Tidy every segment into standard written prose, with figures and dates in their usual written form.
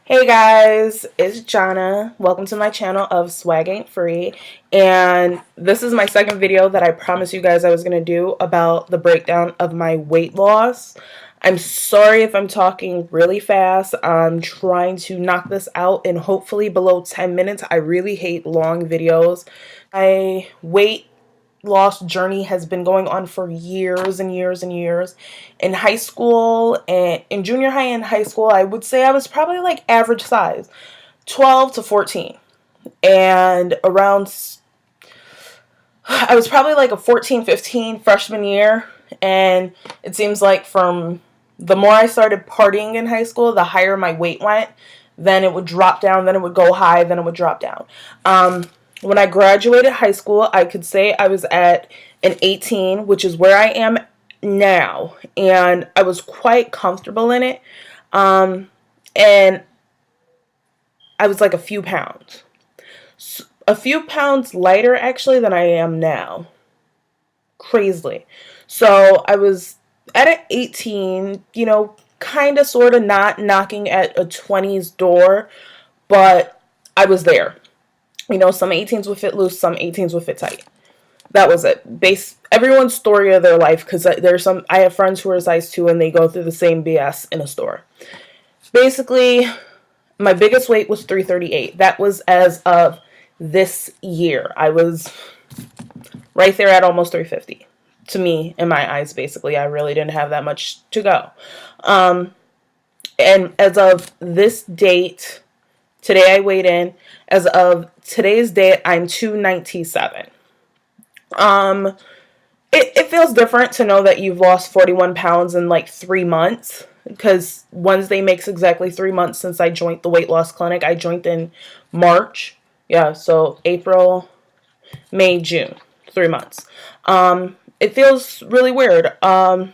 Hey guys, it's Jana. Welcome to my channel of Swag Ain't Free. And this is my second video that I promised you guys I was going to do about the breakdown of my weight loss. I'm sorry if I'm talking really fast. I'm trying to knock this out in hopefully below 10 minutes. I really hate long videos. My weight loss journey has been going on for years and years and years. In high school and in junior high and high school, I would say I was probably like average size, 12 to 14. And I was probably like a 14, 15 freshman year. And it seems like from the more I started partying in high school, the higher my weight went. Then it would drop down, then it would go high, then it would drop down. When I graduated high school, I could say I was at an 18, which is where I am now. And I was quite comfortable in it. And I was like a few pounds. A few pounds lighter, actually, than I am now. Crazily. So I was at an 18, kind of, sort of not knocking at a 20's door. But I was there. Some 18s would fit loose, some 18s would fit tight. That was it. Everyone's story of their life, because I have friends who are size 2 and they go through the same BS in a store. Basically, my biggest weight was 338. That was as of this year. I was right there at almost 350. To me, in my eyes, basically, I really didn't have that much to go. And as of this date, today I weighed in. As of today's date, I'm 297. It feels different to know that you've lost 41 pounds in like 3 months, because Wednesday makes exactly 3 months since I joined the weight loss clinic. I joined in March. Yeah, so April, May, June, 3 months. It feels really weird. But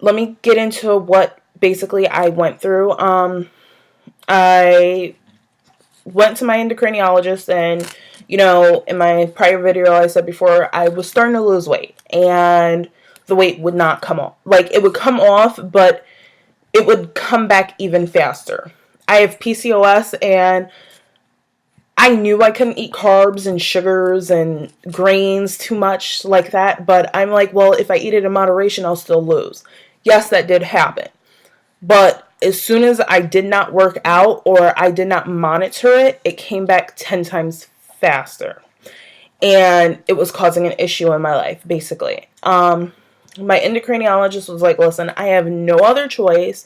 let me get into what basically I went through. I went to my endocrinologist, and in my prior video I said before, I was starting to lose weight, and the weight would not come off. Like, it would come off, but it would come back even faster. I have PCOS, and I knew I couldn't eat carbs and sugars and grains too much like that, but I'm like, well, if I eat it in moderation, I'll still lose. Yes, that did happen. But as soon as I did not work out or I did not monitor it, it came back 10 times faster. And it was causing an issue in my life, basically. My endocrinologist was like, listen, I have no other choice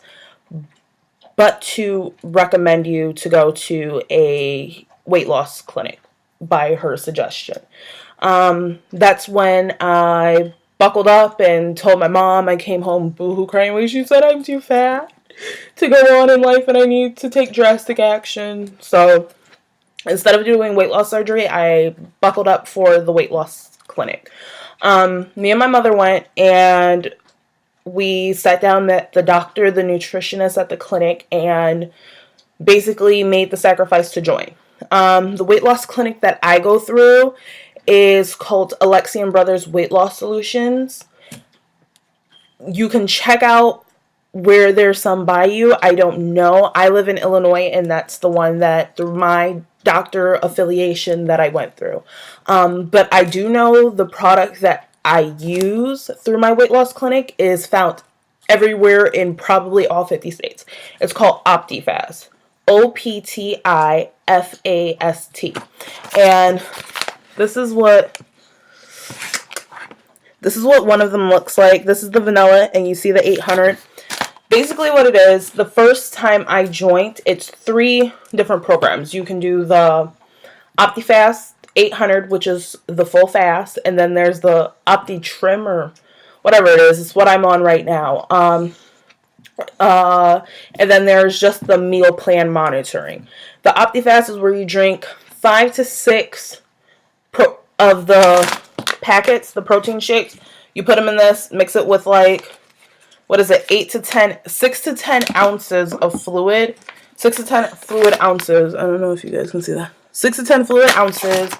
but to recommend you to go to a weight loss clinic by her suggestion. That's when I buckled up and told my mom. I came home boohoo crying. She said I'm too fat to go on in life and I need to take drastic action. So instead of doing weight loss surgery, I buckled up for the weight loss clinic. Me and my mother went, and we sat down, met the doctor, the nutritionist at the clinic, and basically made the sacrifice to join. The weight loss clinic that I go through is called Alexian Brothers Weight Loss Solutions. You can check out where there's some by you. I don't know. I live in Illinois, and that's the one that, through my doctor affiliation, that I went through. But I do know the product that I use through my weight loss clinic is found everywhere in probably all 50 states. It's called OptiFast. OptiFast. And this is what one of them looks like. This is the vanilla, and you see the 800. Basically what it is, the first time I joined, it's 3 different programs. You can do the OptiFast 800, which is the full fast, and then there's the Opti Trim, or whatever it is. It's what I'm on right now. And then there's just the meal plan monitoring. The OptiFast is where you drink 5 to 6 of the packets, the protein shakes. You put them in this, mix it with like, what is it, 6 to 10 ounces of fluid. 6 to 10 fluid ounces. I don't know if you guys can see that. 6 to 10 fluid ounces.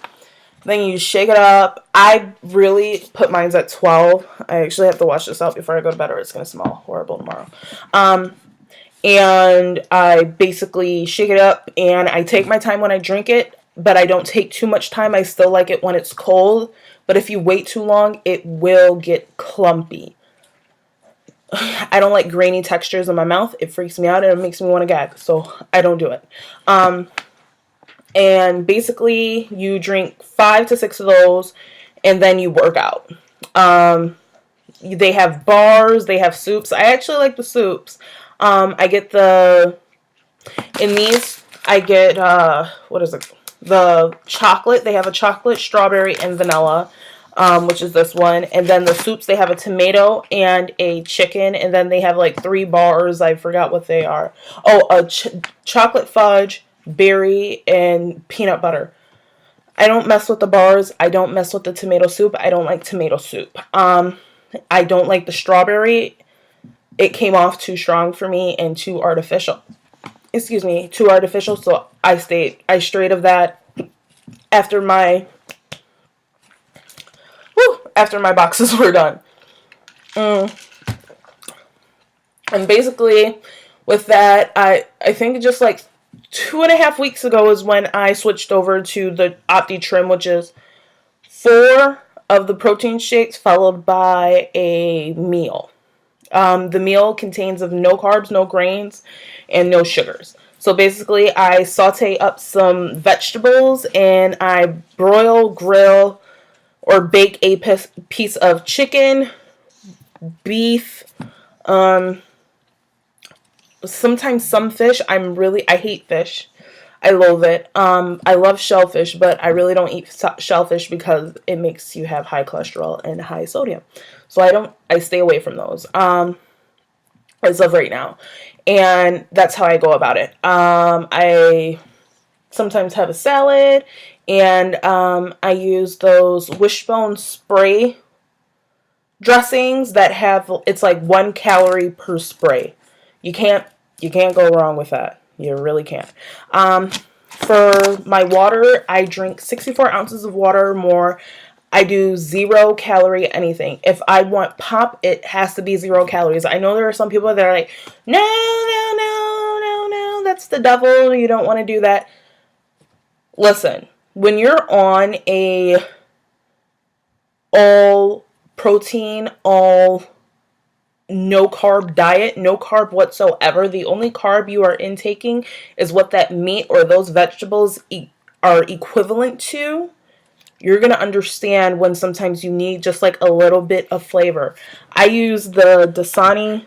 Then you shake it up. I really put mine at 12. I actually have to wash this out before I go to bed, or it's going to smell horrible tomorrow. and I basically shake it up, and I take my time when I drink it, but I don't take too much time. I still like it when it's cold, but if you wait too long, it will get clumpy. I don't like grainy textures in my mouth. It freaks me out and it makes me want to gag, so I don't do it. And basically, you drink 5 to 6 of those, and then you work out. They have bars, they have soups. I actually like the soups. I get in these, I get, what is it? The chocolate. They have a chocolate, strawberry, and vanilla, which is this one. And then the soups, they have a tomato and a chicken. And then they have like 3 bars. I forgot what they are. Oh, a chocolate fudge, berry, and peanut butter. I don't mess with the bars. I don't mess with the tomato soup. I don't like tomato soup. I don't like the strawberry. It came off too strong for me and too artificial. Excuse me, too artificial, so I strayed of that after my boxes were done. And basically, with that, I think just like 2.5 weeks ago is when I switched over to the Opti Trim, which is 4 of the protein shakes followed by a meal. The meal contains of no carbs, no grains, and no sugars. So basically, I saute up some vegetables and I broil, grill, or bake a piece of chicken, beef, sometimes some fish. I hate fish. I loathe it. I love shellfish, but I really don't eat shellfish because it makes you have high cholesterol and high sodium. So I stay away from those, as of right now. And that's how I go about it. I sometimes have a salad, and I use those Wishbone spray dressings that have, it's like 1 calorie per spray. You can't go wrong with that. You really can't. For my water, I drink 64 ounces of water or more. I do 0 calorie anything. If I want pop, it has to be 0 calories. I know there are some people that are like, no, that's the devil. You don't want to do that. Listen, when you're on a all protein, all no carb diet, no carb whatsoever, the only carb you are intaking is what that meat or those vegetables are equivalent to, you're going to understand when sometimes you need just like a little bit of flavor. I use the Dasani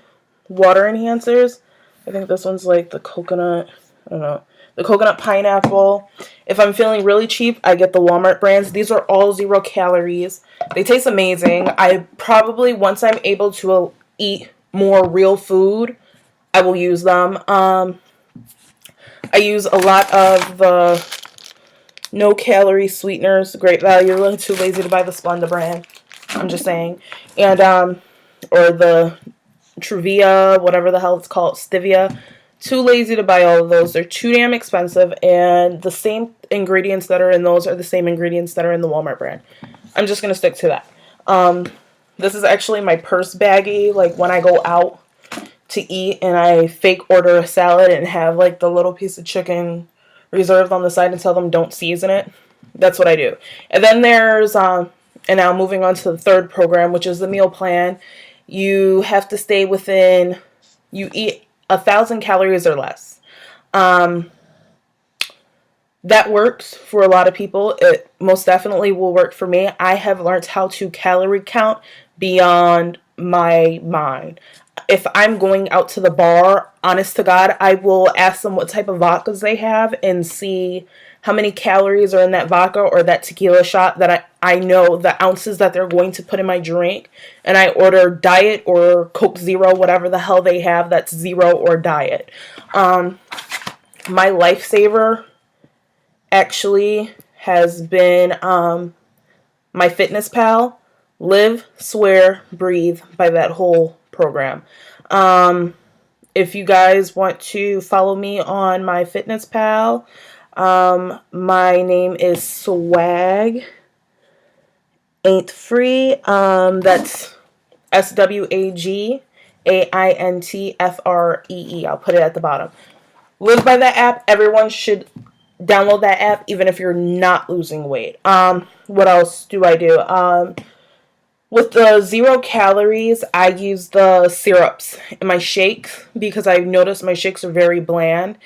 water enhancers. I think this one's like the coconut, I don't know, the coconut pineapple. If I'm feeling really cheap, I get the Walmart brands. These are all 0 calories. They taste amazing. I probably, once I'm able to eat more real food, I will use them. I use a lot of the no calorie sweeteners, Great Value. I'm too lazy to buy the Splenda brand. I'm just saying. And or the Truvia, whatever the hell it's called, Stevia. Too lazy to buy all of those. They're too damn expensive, and the same ingredients that are in those are the same ingredients that are in the Walmart brand. I'm just gonna stick to that. This is actually my purse baggie, like when I go out to eat and I fake order a salad and have like the little piece of chicken reserved on the side and tell them don't season it. That's what I do. And then there's, and now moving on to the 3rd program, which is the meal plan. You have to stay within, you eat 1,000 calories or less. That works for a lot of people. It most definitely will work for me. I have learned how to calorie count beyond my mind. If I'm going out to the bar, honest to God, I will ask them what type of vodkas they have and see how many calories are in that vodka or that tequila shot, that I know the ounces that they're going to put in my drink. And I order diet or Coke Zero, whatever the hell they have that's 0 or diet. My lifesaver actually has been my Fitness Pal. Live, Swear, Breathe by that whole program. If you guys want to follow me on my Fitness Pal, my name is swaggaintfree. That's SWAGAINTFREE. weightloss. I'll put it at the bottom. Live by that app. Everyone should download that app, even if you're not losing weight. What else do I do? With the 0 calories, I use the syrups in my shakes because I've noticed my shakes are very bland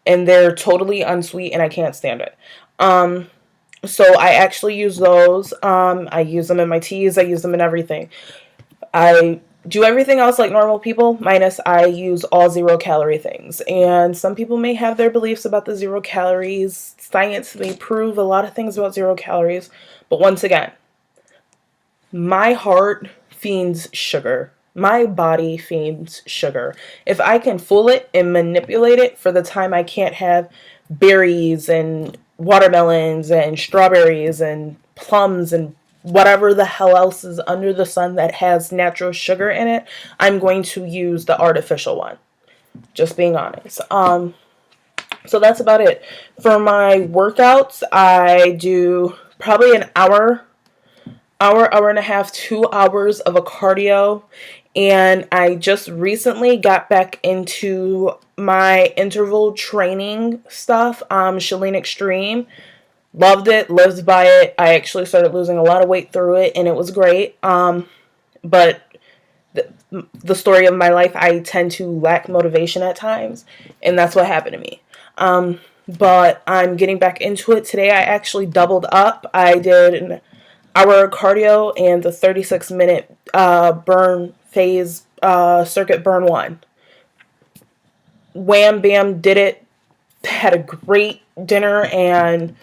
and they're totally unsweet and I can't stand it. So I actually use those. I use them in my teas. I use them in everything. I do everything else like normal people, minus I use all 0 calorie things. And some people may have their beliefs about the 0 calories. Science may prove a lot of things about 0 calories. But once again, my heart fiends sugar. My body fiends sugar. If I can fool it and manipulate it for the time I can't have berries and watermelons and strawberries and plums and whatever the hell else is under the sun that has natural sugar in it, I'm going to use the artificial one. Just being honest. So that's about it. For my workouts, I do probably an hour and a half, 2 hours of a cardio. And I just recently got back into my interval training stuff, Chalene Extreme. Loved it, lived by it. I actually started losing a lot of weight through it, and it was great. But the story of my life, I tend to lack motivation at times, and that's what happened to me. But I'm getting back into it. Today I actually doubled up. I did an hour cardio and the 36-minute burn phase circuit burn 1. Wham bam, did it. Had a great dinner, and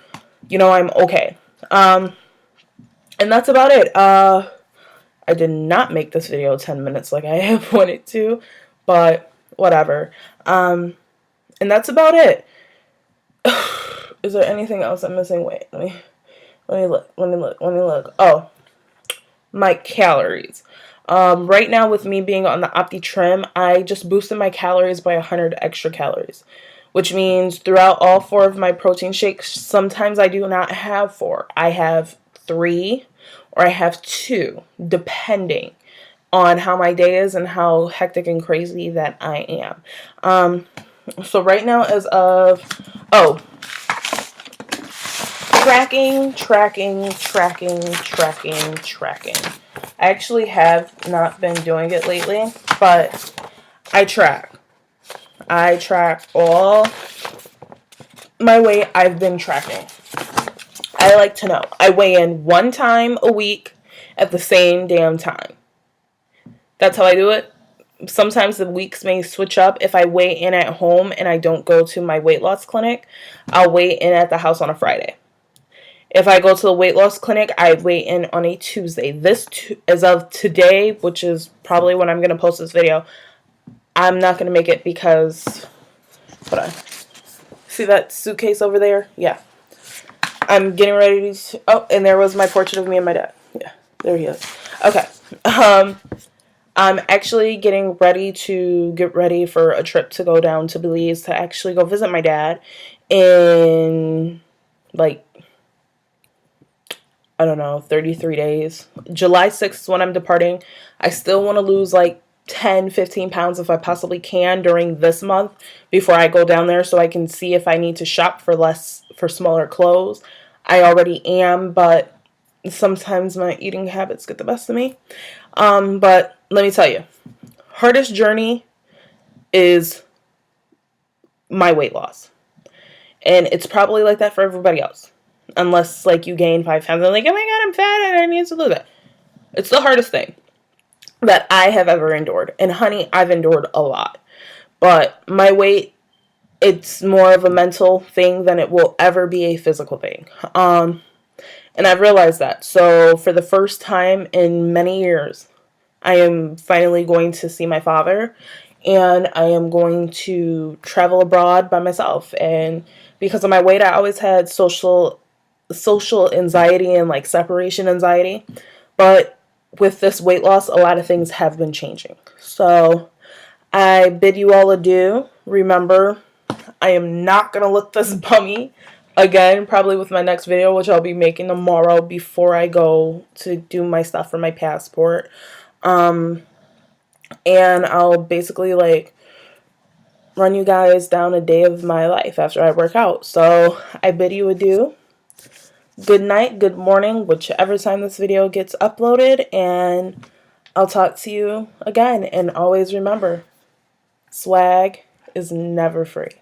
I'm okay. And that's about it. I did not make this video 10 minutes like I have wanted to, but whatever. And that's about it. Is there anything else I'm missing? Wait, let me look. Oh, my calories. Right now with me being on the Opti Trim, I just boosted my calories by 100 extra calories, which means throughout all 4 of my protein shakes, sometimes I do not have 4. I have 3 or I have 2, depending on how my day is and how hectic and crazy that I am. So right now as of, tracking. I actually have not been doing it lately, but I track all my weight. I've been tracking. I like to know. I weigh in 1 time a week at the same damn time. That's how I do it. Sometimes the weeks may switch up. If I weigh in at home and I don't go to my weight loss clinic, I'll weigh in at the house on a Friday. If I go to the weight loss clinic, I weigh in on a Tuesday. As of today, which is probably when I'm going to post this video, I'm not going to make it because, hold on. See that suitcase over there? Yeah. I'm getting ready to, oh, and there was my portrait of me and my dad. Yeah, there he is. Okay. I'm actually getting ready for a trip to go down to Belize to actually go visit my dad in, like, I don't know, 33 days. July 6th is when I'm departing. I still want to lose like 10, 15 pounds if I possibly can during this month before I go down there so I can see if I need to shop for smaller clothes. I already am, but sometimes my eating habits get the best of me. But let me tell you, hardest journey is my weight loss. And it's probably like that for everybody else. Unless, like, you gain 5 pounds and like, oh my god, I'm fat and I need to lose it. It's the hardest thing that I have ever endured. And honey, I've endured a lot. But my weight, it's more of a mental thing than it will ever be a physical thing. And I've realized that. So for the first time in many years, I am finally going to see my father. And I am going to travel abroad by myself. And because of my weight, I always had social anxiety and like separation anxiety, but with this weight loss, a lot of things have been changing. So I bid you all adieu. Remember, I am not gonna look this bummy again, probably with my next video, which I'll be making tomorrow before I go to do my stuff for my passport. and I'll basically like run you guys down a day of my life after I work out. So I bid you adieu. Good night, good morning, whichever time this video gets uploaded, and I'll talk to you again. And always remember, swag is never free.